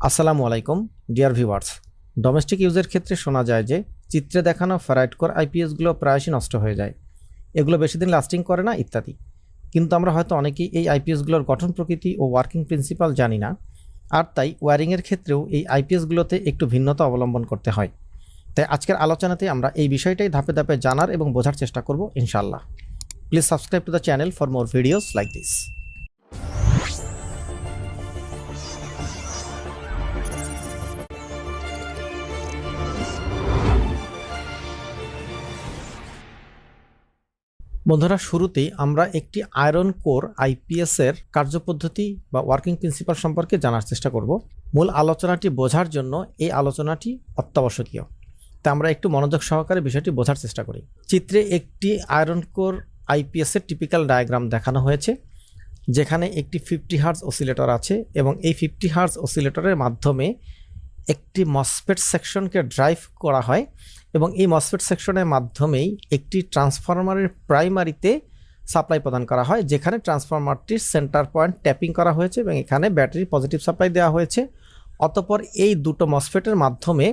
আসসালামু আলাইকুম dear viewers. Domestic ইউজের ক্ষেত্রে শোনা যায় যে চিত্রে দেখানো ফেরাইট কোর আইপিএসগুলো প্রায়শই নষ্ট হয়ে যায়, এগুলো বেশি দিন লাস্টিং করে না ইত্যাদি। কিন্তু আমরা হয়তো অনেকেই এই আইপিএসগুলোর গঠন প্রকৃতি ও ওয়ার্কিং প্রিন্সিপাল জানি না, আর তাই ওয়্যারিংয়ের ক্ষেত্রেও এই আইপিএসগুলোতে একটু ভিন্নতা অবলম্বন করতে হয়। তাই আজকের আলোচনাতে আমরা এই বিষয়টাই ধাপে ধাপে জানার এবং বোঝার চেষ্টা করব ইনশাআল্লাহ। Please subscribe to the channel for more videos like this. বন্ধুরা, শুরুতেই আমরা একটি আয়রন কোর আইপিএস এর কার্যপদ্ধতি বা ওয়ার্কিং প্রিন্সিপাল সম্পর্কে জানার চেষ্টা করব। মূল আলোচনাটি বোঝার জন্য এই আলোচনাটি অত্যাবশ্যকীয়, তাই আমরা একটু মনোযোগ সহকারে বিষয়টি বোঝার চেষ্টা করি। চিত্রে একটি আয়রন কোর আইপিএস এর টিপিক্যাল ডায়াগ্রাম দেখানো হয়েছে, যেখানে একটি 50 হার্জ অসিলেটর আছে এবং এই 50 হার্জ অসিলেটরের মাধ্যমে একটি মসফেট সেকশনকে ড্রাইভ করা হয় এবং এই মসফেট সেকশনের মাধ্যমেই একটি ট্রান্সফরমারের প্রাইমারিতে সাপ্লাই প্রদান করা হয়, যেখানে ট্রান্সফরমারটির সেন্টার পয়েন্ট ট্যাপিং করা হয়েছে এবং এখানে ব্যাটারি পজিটিভ সাপ্লাই দেওয়া হয়েছে। অতঃপর এই দুটো মসফেটের মাধ্যমে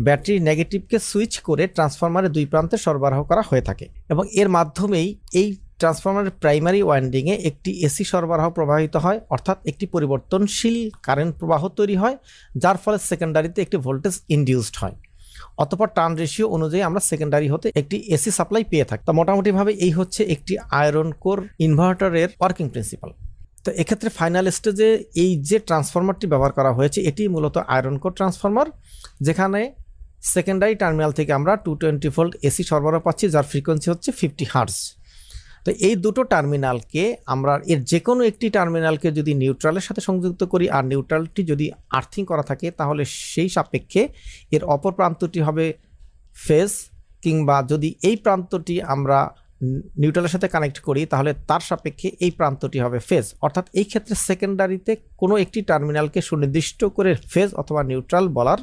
ব্যাটারি নেগেটিভকে সুইচ করে ট্রান্সফরমারের দুই প্রান্তে সরবরাহ করা হয়ে থাকে এবং এর মাধ্যমেই এই ট্রান্সফরমারের প্রাইমারি ওয়াইন্ডিংয়ে একটি এসি সরবরাহ প্রবাহিত হয়, অর্থাৎ একটি পরিবর্তনশীল কারেন্ট প্রবাহ তৈরি হয়, যার ফলে সেকেন্ডারিতে একটি ভোল্টেজ ইনডিউসড হয়। অতঃপর টার্ন রেশিও অনুযায়ী আমরা সেকেন্ডারি হতে একটি এসি সাপ্লাই পেয়ে থাকি। তো মোটামুটিভাবে এই হচ্ছে একটি আয়রন কোর ইনভার্টারের ওয়ার্কিং প্রিন্সিপাল। তো এক্ষেত্রে ফাইনাল স্টেজে এই যে ট্রান্সফরমারটি ব্যবহার করা হয়েছে এটি মূলত আয়রন কোর ট্রান্সফরমার, যেখানে সেকেন্ডারি টার্মিনাল থেকে আমরা 220 ভোল্ট এসি সরবরাহ পাচ্ছি, যার ফ্রিকোয়েন্সি হচ্ছে 50 হার্জ। তো এই দুটো টার্মিনালকে আমরা এর যে কোনো একটি টার্মিনালকে যদি নিউট্রালের সাথে সংযুক্ত করি আর নিউট্রালটি যদি আর্থিং করা থাকে, তাহলে সেই সাপেক্ষে এর অপর প্রান্তটি হবে ফেজ, কিংবা যদি এই প্রান্তটি আমরা নিউট্রালের সাথে কানেক্ট করি তাহলে তার সাপেক্ষে এই প্রান্তটি হবে ফেজ। অর্থাৎ এই ক্ষেত্রে সেকেন্ডারিতে কোনো একটি টার্মিনালকে সুনির্দিষ্ট করে ফেজ অথবা নিউট্রাল বলার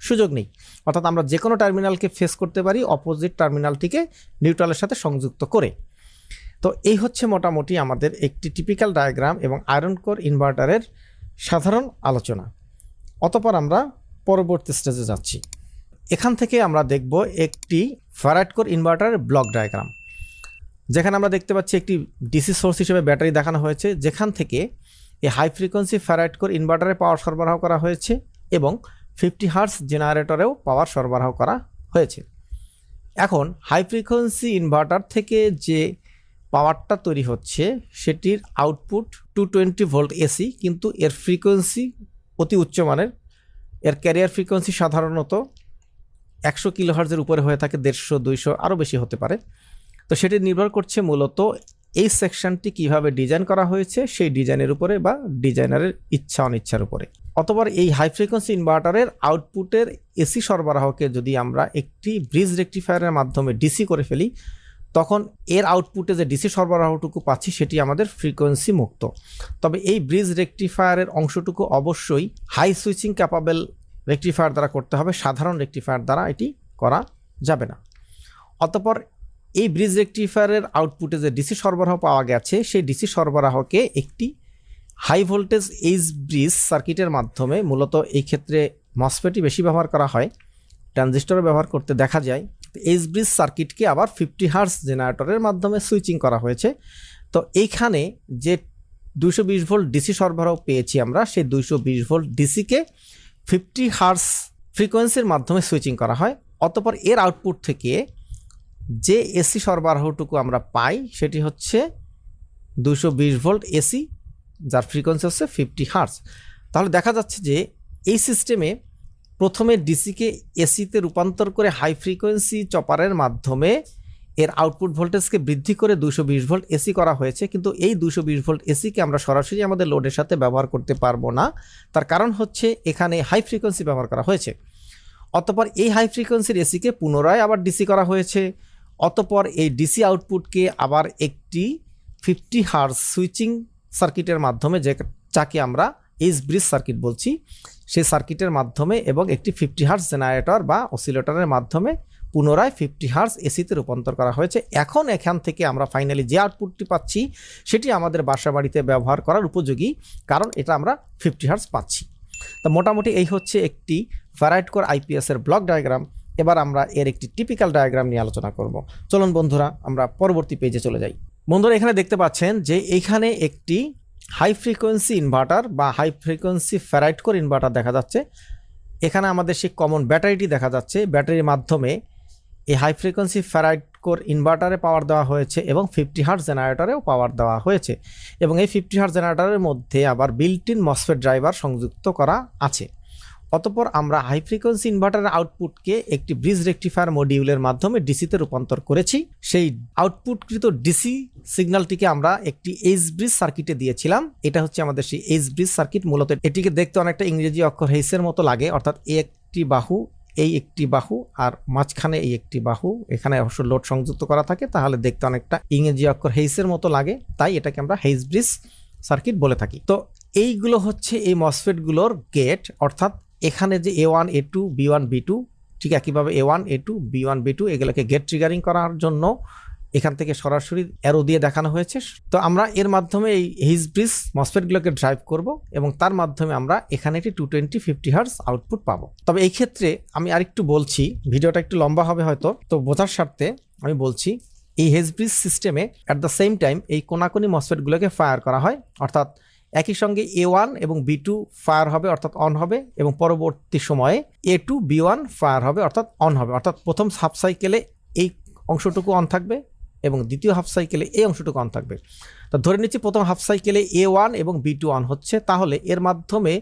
সুযোগ নেই, অর্থাৎ আমরা যে কোনো টার্মিনালকে ফেজ করতে পারি অপোজিট টার্মিনালটিকে নিউট্রালের সাথে সংযুক্ত করে। তো এই হচ্ছে মোটামুটি আমাদের একটি টিপিক্যাল ডায়াগ্রাম এবং আয়রন কোর ইনভার্টারের সাধারণ আলোচনা। অতঃপর আমরা পরবর্তী স্টেজে যাচ্ছি। এখান থেকে আমরা দেখব একটি ফেরাইট কোর ইনভার্টারের ব্লক ডায়াগ্রাম, যেখানে আমরা দেখতে পাচ্ছি একটি ডিসি সোর্স হিসেবে ব্যাটারি দেখানো হয়েছে, যেখান থেকে এই হাই ফ্রিকোয়েন্সি ফেরাইট কোর ইনভার্টারে পাওয়ার সরবরাহ করা হয়েছে এবং 50 হার্জ জেনারেটরেও পাওয়ার সরবরাহ করা হয়েছে। এখন হাই ফ্রিকোয়েন্সি ইনভার্টার থেকে যে পাওয়ারটা তৈরি হচ্ছে সেটির আউটপুট 220 ভোল্ট এসি, কিন্তু এর ফ্রিকোয়েন্সি অতি উচ্চমানের। এর ক্যারিয়ার ফ্রিকোয়েন্সি সাধারণত 100 কিলোহার্জের উপরে হয়ে থাকে, 150, 200 আরও বেশি হতে পারে। তো সেটি নির্ভর করছে মূলত এই সেকশনটি কিভাবে ডিজাইন করা হয়েছে সেই ডিজাইনের উপরে বা ডিজাইনারের ইচ্ছা অনিচ্ছার উপরে। অতঃপর এই হাই ফ্রিকোয়েন্সি ইনভার্টারের আউটপুটের এসি সরবরাহকে যদি আমরা একটি ব্রিজ রেকটিফায়ারের মাধ্যমে ডিসি করে ফেলি, তখন এর আউটপুটে যে ডিসি সরবরাহটুকু পাচ্ছি সেটি আমাদের ফ্রিকোয়েন্সি মুক্ত। তবে এই ব্রিজ রেকটিফায়ারের অংশটুকু অবশ্যই হাই সুইচিং ক্যাপাবেল রেকটিফায়ার দ্বারা করতে হবে, সাধারণ রেকটিফায়ার দ্বারা এটি করা যাবে না। অতঃপর এই ব্রিজ রেকটিফায়ারের আউটপুটে যে ডিসি সরবরাহ পাওয়া গেছে সেই ডিসি সরবরাহকে একটি হাই ভোল্টেজ এইচ ব্রিজ সার্কিটের মাধ্যমে, মূলত এই ক্ষেত্রে মসফেটই বেশি ব্যবহার করা হয়, ট্রানজিস্টরও ব্যবহার করতে দেখা যায়, এইচ ব্রিজ সার্কিটকে আবার 50 হার্জ জেনারেটরের মাধ্যমে সুইচিং করা হয়েছে। তো এইখানে যে 220 ভোল্ট ডিসি সরবরাহ পেয়েছি আমরা, সেই 220 ভোল্ট ডিসিকে 50 হার্জ ফ্রিকোয়েন্সির মাধ্যমে সুইচিং করা হয়। অতঃপর এর আউটপুট থেকে যে এসি সরবরাহটুকু আমরা পাই সেটি হচ্ছে 220 ভোল্ট এসি, যার ফ্রিকোয়েন্সি হচ্ছে 50 হার্জ। তাহলে দেখা যাচ্ছে যে এই সিস্টেমে প্রথমে ডিসিকে এসিতে রূপান্তর করে হাই ফ্রিকোয়েন্সি চপারের মাধ্যমে এর আউটপুট ভোল্টেজকে বৃদ্ধি করে 220 ভোল্ট এসি করা হয়েছে, কিন্তু এই 220 ভোল্ট এসিকে আমরা সরাসরি আমাদের লোডের সাথে ব্যবহার করতে পারবো না। তার কারণ হচ্ছে এখানে হাই ফ্রিকোয়েন্সি ব্যবহার করা হয়েছে। অতঃপর এই হাই ফ্রিকোয়েন্সির এসিকে পুনরায় আবার ডিসি করা হয়েছে। অতঃপর এই ডিসি আউটপুটকে আবার একটি 50 হার্জ সুইচিং সার্কিটের মাধ্যমে, যাকে আমরা এইচ ব্রিজ সার্কিট বলছি, সেই সার্কিটের মাধ্যমে এবং একটি 50 হার্জ জেনারেটর বা অসিলেটরের মাধ্যমে পুনরায় 50 হার্জ এসিতে রূপান্তর করা হয়েছে। এখন এখান থেকে আমরা ফাইনালি যে আউটপুটটি পাচ্ছি সেটি আমাদের বাসা বাড়িতে ব্যবহার করার উপযোগী, কারণ এটা আমরা 50 হার্জ পাচ্ছি। তো মোটামুটি এই হচ্ছে একটি ফেরাইট কোর আইপিএসের ব্লক ডায়াগ্রাম। এবার আমরা এর একটি টিপিক্যাল ডায়াগ্রাম নিয়ে আলোচনা করব। চলুন বন্ধুরা আমরা পরবর্তী পেজে চলে যাই। বন্ধুরা এখানে দেখতে পাচ্ছেন যে এইখানে একটি হাই ফ্রিকোয়েন্সি ইনভার্টার বা high frequency ferrite core inverter দেখা যাচ্ছে। এখানে আমাদের সেই কমন ব্যাটারিটি দেখা যাচ্ছে। ব্যাটারির মাধ্যমে এই হাই ফ্রিকোয়েন্সি ফেরাইট কোর ইনভার্টারে পাওয়ার দেওয়া হয়েছে এবং 50 হার্টজ জেনারেটরেও পাওয়ার দেওয়া হয়েছে, এবং এই 50 হার্টজ জেনারেটরের মধ্যে আবার বিল্ট ইন মসফেট ড্রাইভার সংযুক্ত করা আছে। অতঃপর আমরা হাই ফ্রিকোয়েন্সি ইনভার্টারের আউটপুটকে একটি ব্রিজ রেকটিফায়ার মডিউলের মাধ্যমে ডিসিতে রূপান্তর করেছি। সেই আউটপুটকৃত ডিসি সিগন্যালটিকে আমরা একটি এইচ ব্রিজ সার্কিটে দিয়েছিলাম। এটা হচ্ছে আমাদের সেই এইচ ব্রিজ সার্কিট। মূলত এটিকে দেখতে অনেকটা ইংরেজি অক্ষর হেইসের মতো লাগে, অর্থাৎ একটি বাহু, এই একটি বাহু আর মাঝখানে এই একটি বাহু, এখানে অবশ্য লোড সংযুক্ত করা থাকে, তাহলে দেখতে অনেকটা ইংরেজি অক্ষর হেইসের মতো লাগে, তাই এটাকে আমরা হেইস ব্রিজ সার্কিট বলে থাকি। তো এইগুলো হচ্ছে এই মসফেটগুলোর গেট, অর্থাৎ এখানে যে A1 A2 B1 B2, ঠিক একইভাবে A1 A2 B1 B2 এগুলোকে গেট ট্রিগারিং করার জন্য এখান থেকে সরাসরি অ্যারো দিয়ে দেখানো হয়েছে। তো আমরা এর মাধ্যমে এই হেইস ব্রিজ মসফেটগুলোকে ড্রাইভ করব এবং তার মাধ্যমে আমরা এখানে একটি 220-50 হার্টজ আউটপুট পাবো। তবে এই ক্ষেত্রে আমি আরেকটু বলছি, ভিডিওটা একটু লম্বা হবে হয়তো, তো বোঝার স্বার্থে আমি বলছি এই হেইস ব্রিজ সিস্টেমে অ্যাট দ্য সেম টাইম এই কোনাকুনি মসফেটগুলোকে ফায়ার করা হয়, অর্থাৎ একই সঙ্গে A1 এবং B2 ফায়ার হবে অর্থাৎ অন হবে, এবং পরবর্তী সময়ে A2 B1 ফায়ার হবে অর্থাৎ অন হবে। অর্থাৎ প্রথম হাফ সাইকেলে এই অংশটুকু অন থাকবে এবং দ্বিতীয় হাফ সাইকেলে এই অংশটুকু অন থাকবে। তো ধরে নিচ্ছি প্রথম হাফ সাইকেলে A1 এবং B2 অন হচ্ছে, তাহলে এর মাধ্যমে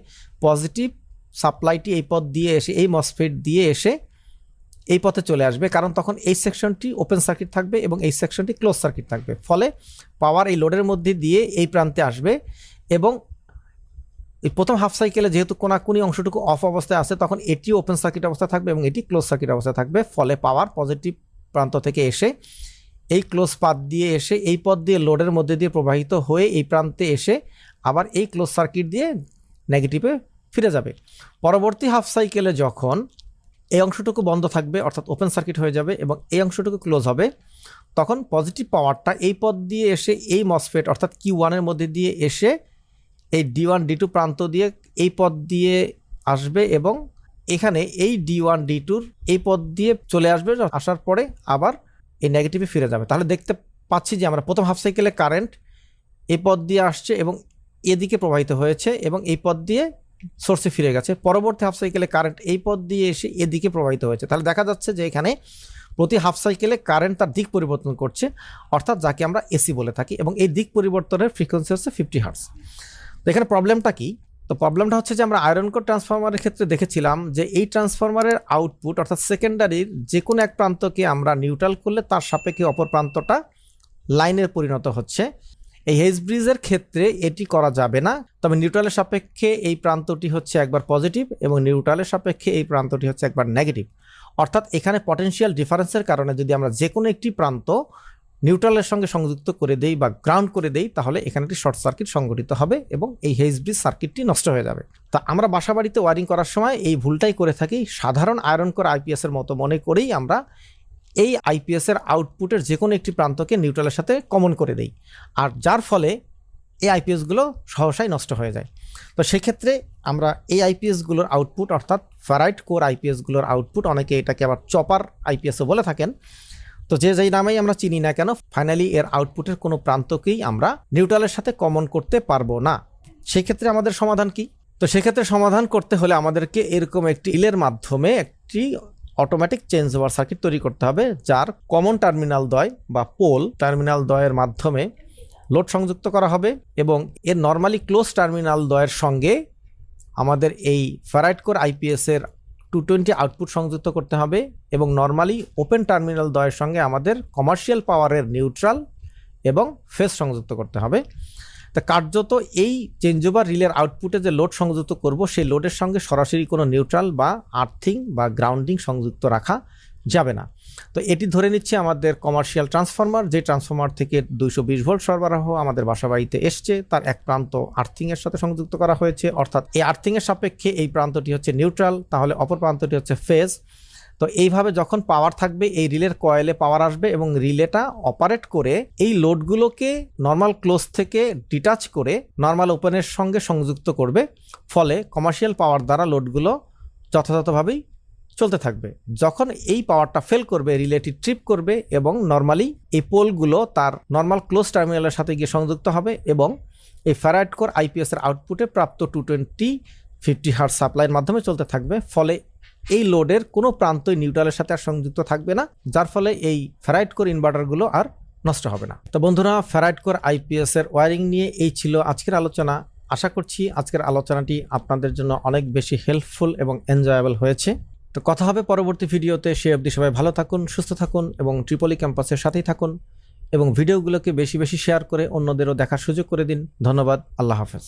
পজিটিভ সাপ্লাইটি এই পথ দিয়ে এসে এই মসফেট দিয়ে এসে এই পথে চলে আসবে, কারণ তখন এই সেকশনটি ওপেন সার্কিট থাকবে এবং এই সেকশনটি ক্লোজ সার্কিট থাকবে। ফলে পাওয়ার এই লোডের মধ্যে দিয়ে এই প্রান্তে আসবে, এবং এই প্রথম হাফ সাইকেলে যেহেতু কোনাকুনি অংশটুকু অফ অবস্থায় আছে, তখন এটি ওপেন সার্কিট অবস্থায় থাকবে এবং এটি ক্লোজ সার্কিট অবস্থায় থাকবে। ফলে পাওয়ার পজিটিভ প্রান্ত থেকে এসে এই ক্লোজ পাথ দিয়ে এসে এই পথ দিয়ে লোডের মধ্যে দিয়ে প্রবাহিত হয়ে এই প্রান্তে এসে আবার এই ক্লোজ সার্কিট দিয়ে নেগেটিভে ফিরে যাবে। পরবর্তী হাফ সাইকেলে যখন এই অংশটুকু বন্ধ থাকবে অর্থাৎ ওপেন সার্কিট হয়ে যাবে এবং এই অংশটুকু ক্লোজ হবে, তখন পজিটিভ পাওয়ারটা এই পথ দিয়ে এসে এই মসফেট অর্থাৎ Q1 এর মধ্যে দিয়ে এসে এই D1 D2 প্রান্ত দিয়ে এই পথ দিয়ে আসবে এবং এখানে এই D1 D2 এই পথ দিয়ে চলে আসবে, আসার পরে আবার এই নেগেটিভে ফিরে যাবে। তাহলে দেখতে পাচ্ছি যে আমরা প্রথম হাফ সাইকেলে কারেন্ট এই পথ দিয়ে আসছে এবং এদিকে প্রবাহিত হয়েছে এবং এই পথ দিয়ে সোর্সে ফিরে গেছে। পরবর্তী হাফ সাইকেলে কারেন্ট এই পথ দিয়ে এসে এদিকে প্রবাহিত হয়েছে। তাহলে দেখা যাচ্ছে যে এখানে প্রতি হাফ সাইকেলে কারেন্ট তার দিক পরিবর্তন করছে, অর্থাৎ যাকে আমরা এসি বলে থাকি, এবং এই দিক পরিবর্তনের ফ্রিকোয়েন্সি হচ্ছে 50 হার্টজ। তো এখানে প্রবলেমটা কি? তো প্রবলেমটা হচ্ছে যে আমরা আয়রন কোর ট্রান্সফরমারের ক্ষেত্রে দেখেছিলাম যে এই ট্রান্সফরমারের আউটপুট অর্থাৎ সেকেন্ডারির যে কোনো এক প্রান্তকে আমরা নিউট্রাল করলে তার সাপেক্ষে অপর প্রান্তটা লাইনের পরিণত হচ্ছে। এই হেইস ব্রিজের ক্ষেত্রে এটি করা যাবে না, তবে নিউট্রালের সাপেক্ষে এই প্রান্তটি হচ্ছে একবার পজিটিভ এবং নিউট্রালের সাপেক্ষে এই প্রান্তটি হচ্ছে একবার নেগেটিভ। অর্থাৎ এখানে পটেনশিয়াল ডিফারেন্সের কারণে যদি আমরা যে কোনো একটি প্রান্ত নিউট্রালের সঙ্গে সংযুক্ত করে দেই বা গ্রাউন্ড করে দেই, তাহলে এখানে একটি শর্ট সার্কিট সংঘটিত হবে এবং এই হেইস ব্রিজ সার্কিটটি নষ্ট হয়ে যাবে। তা আমরা বাসাবাড়িতে ওয়ারিং করার সময় এই ভুলটাই করে থাকি। সাধারণ আয়রন কোর আইপিএস এর মতো মনে করেই আমরা এই আইপিএস এর আউটপুটের যে কোনো একটি প্রান্তকে নিউট্রালের সাথে কমন করে দেই, আর যার ফলে এই আইপিএসগুলো সহসাই নষ্ট হয়ে যায়। তো সেক্ষেত্রে আমরা এই আইপিএসগুলোর আউটপুট অর্থাৎ ফেরাইট কোর আইপিএসগুলোর আউটপুট, অনেকে এটাকে আবার চপার আইপিএসও বলে থাকেন, তো যেই নামেই আমরা চিনি না কেন, ফাইনালি এর আউটপুটের কোনো প্রান্তকেই আমরা নিউট্রালের সাথে কমন করতে পারবো না। সেক্ষেত্রে আমাদের সমাধান কি? তো সেক্ষেত্রে সমাধান করতে হলে আমাদেরকে এরকম একটি ইলের মাধ্যমে একটি অটোমেটিক চেঞ্জ ওভার সার্কিট তৈরি করতে হবে, যার কমন টার্মিনাল দ্বয় বা পোল টার্মিনাল দ্বয়ের মাধ্যমে লোড সংযুক্ত করা হবে এবং এর নর্মালি ক্লোজ টার্মিনাল দ্বয়ের সঙ্গে আমাদের এই ফেরাইট কোর আইপিএস এর 220 আউটপুট সংযুক্ত করতে হবে এবং নর্মালি ওপেন টার্মিনাল দ্বয়ের সঙ্গে আমাদের কমার্শিয়াল পাওয়ারের নিউট্রাল এবং ফেজ সংযুক্ত করতে হবে। তা কার্যত এই চেঞ্জ ওভার রিলের আউটপুটে যে লোড সংযুক্ত করব, সেই লোডের সঙ্গে সরাসরি কোনো নিউট্রাল বা আর্থিং বা গ্রাউন্ডিং সংযুক্ত রাখা যাবে না। তো এটি ধরে নিচ্ছে আমাদের কমার্শিয়াল ট্রান্সফরমার, যে ট্রান্সফরমার থেকে 220 ভোল্ট সরবরাহ আমাদের বাসাবাড়িতে এসছে, তার এক প্রান্ত আর্থিংয়ের সাথে সংযুক্ত করা হয়েছে, অর্থাৎ এই আর্থিংয়ের সাপেক্ষে এই প্রান্তটি হচ্ছে নিউট্রাল, তাহলে অপর প্রান্তটি হচ্ছে ফেজ। তো এইভাবে যখন পাওয়ার থাকবে এই রিলের কয়েলে পাওয়ার আসবে এবং রিলেটা অপারেট করে এই লোডগুলোকে নর্মাল ক্লোজ থেকে ডিটাচ করে নর্মাল ওপেনের সঙ্গে সংযুক্ত করবে, ফলে কমার্শিয়াল পাওয়ার দ্বারা লোডগুলো যথাযথভাবেই চলতে থাকবে। যখন এই পাওয়ারটা ফেল করবে রিলেটি ট্রিপ করবে এবং নর্মালি এই পোলগুলো তার নর্মাল ক্লোজ টার্মিনালের সাথে গিয়ে সংযুক্ত হবে এবং এই ফ্যারাইট কোর আইপিএস এর আউটপুটে প্রাপ্ত 220-50 হার্জ সাপ্লাইয়ের মাধ্যমে চলতে থাকবে, ফলে এই লোডের কোনো প্রান্তই নিউট্রালের সাথে আর সংযুক্ত থাকবে না, যার ফলে এই ফেরাইট কোর ইনভার্টারগুলো আর নষ্ট হবে না। তো বন্ধুরা, ফেরাইট কোর আইপিএস এর ওয়্যারিং নিয়ে এই ছিল আজকের আলোচনা। আশা করছি আজকের আলোচনাটি আপনাদের জন্য অনেক বেশি হেল্পফুল এবং এনজয়েবল হয়েছে। তো কথা হবে পরবর্তী ভিডিওতে। সে অবধি সবাই ভালো থাকুন, সুস্থ থাকুন এবং ট্রিপলি ক্যাম্পাসের সাথেই থাকুন এবং ভিডিওগুলোকে বেশি বেশি শেয়ার করে অন্যদেরও দেখার সুযোগ করে দিন। ধন্যবাদ। আল্লাহ হাফেজ।